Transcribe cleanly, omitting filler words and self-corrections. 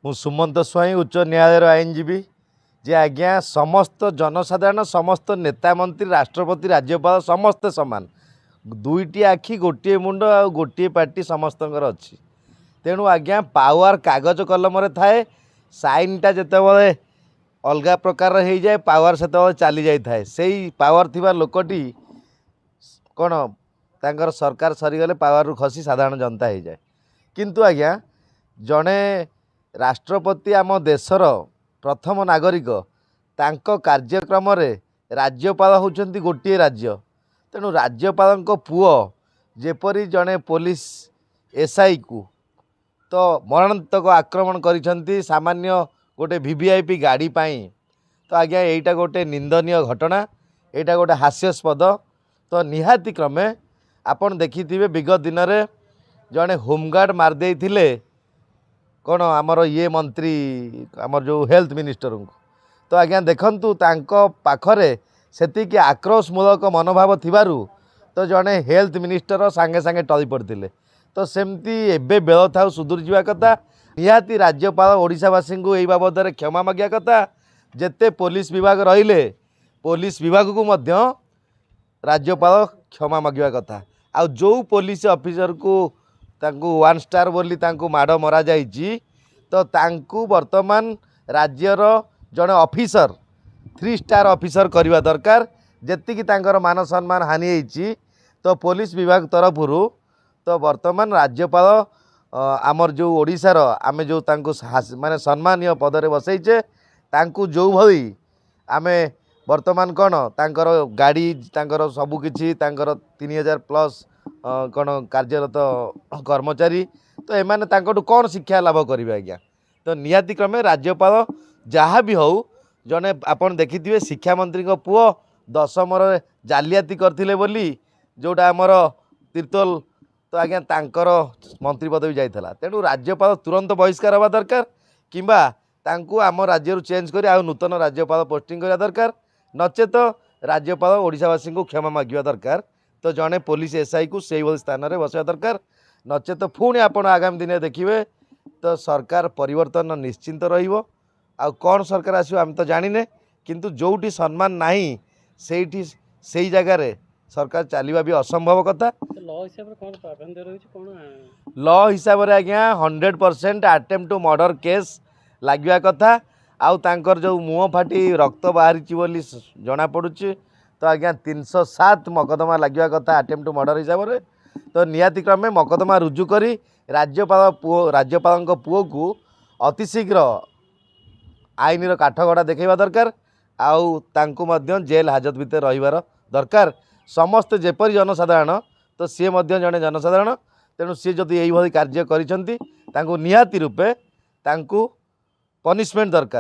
मु सुमंत स्वाई उच्च न्यायालय आईनजीवी जे आज्ञा समस्त जनसाधारण समस्त नेता मंत्री राष्ट्रपति राज्यपाल समस्ते सामान दुईटी आखि गोटे मुंड आ गोटे पार्टी समस्त अच्छी तेणु आज्ञा पावर कागज कलम थाए साइनटा जितेबाला अलग प्रकार हो जाए पावर से चली जाए से पावर थिबा लोकटी कौन तांकर सरकार सरीगले पावर रु खसी साधारण जनता हो जाए किंतु आज्ञा जड़े राष्ट्रपति आम देशर प्रथम नागरिक तांको कार्यक्रम रे राज्यपाल होउछंती गोटे राज्य तेणु राज्यपाल पुओ जेपरी जड़े पुलिस एसआई को तो मरणांतक आक्रमण करिसेंती सामान्य गोटे वीवीआईपी गाड़ी पाई तो आज्ञा यहीटा गोटे निंदनीय घटना यहाँ गोटे हास्यास्पद तो निहाती क्रमे आपण देखिथिबे विगत दिन में जड़े होमगार्ड मारदे कौन आमर ये मंत्री आमर जो हेल्थ मिनिस्टर को तो आज्ञा देखंतु तांको पाखरे सेतिकी आक्रोशमूलक मनोभाव थिबारु तो जड़े हेल्थ मिनिस्टर सांगे सांगे टली पड़ते तो सेमती एबे बेल था सुधुरी जावा कथा निहाती राज्यपाल ओडिशावासी को यही बाबद क्षमा मागिया कथा जेते पुलिस विभाग रहिले पुलिस विभाग को मध्य राज्यपाल क्षमा मागिया कथा आ जो पुलिस ऑफिसर को तांकु 1 स्टार बोली तांकु माड़ मरा जाइए तो तांकु वर्तमान राज्यर जड़े ऑफिसर 3 स्टार ऑफिसर करवा दरकार जेतिकी तांकर मान सम्मान हानि होती तो पुलिस विभाग तरफ तो वर्तमान राज्यपाल आमर जो ओडिशार आमे जो तांकु माने सम्मानीय पदरे बसैचे तांकु जो भई आमे वर्तमान कौन तांकर गाड़ी तांकर सबुकिछि तांकर 3000 प्लस कौन कार्यरत कर्मचारी तो एमाने तांकटू कौन शिक्षा लाभ करेंगे आज्ञा तो निहाती क्रमे राज्यपाल जहाँ भी हो जड़े आपन देखिथिबे शिक्षा मंत्री पुओ 10म जालियाती करथिले बोली जोटा आमर तीर्तोल तो आज्ञा तांकर मंत्री पद भी जाइथला तेणु राज्यपाल तुरंत बहिष्कार हवा दरकार किंबा तांकु आम राज्य चेंज कर नूतन राज्यपाल पोस्टिंग करा दरकार नचेत राज्यपाल ओडिशावासी को क्षमा मागिया दरकार तो जड़े पुलिस एसआई को से स्थान में बसवा दरकार नचेत पुणी आप आगामी दिन देखिए तो सरकार परिवर्तन निश्चिंत रहिबो आ कौन सरकार आसो आम तो जानिने किंतु जोटी सम्मान नाही सेठी से जगार सरकार चलवा भी असंभव कथा लॉ हिसाब से आज्ञा 100% अटेम्प्ट टू मर्डर केस लगे कथा आउ तांकर जो मुँह फाटी रक्त बाहरी बोली जना पड़ुची तो आज्ञा 307 मकदमा लगे कथा अटेम्प्ट टू मर्डर हिसाब से तो निहाती क्रमे मकदमा रुजु करी राज्यपाल पुओ को अतिशीघ्र आईन काठगढ़ा देखा दरकार आउ तांकु मध्य जेल हाजत भितर रहिबार दरकार समस्त जेपरी जनसाधारण तो सी जड़े जनसाधारण तेणु सी जदि यही कार्य करिसेंती तांकु निहाती रूपे तांकु पनिशमेंट दरकार।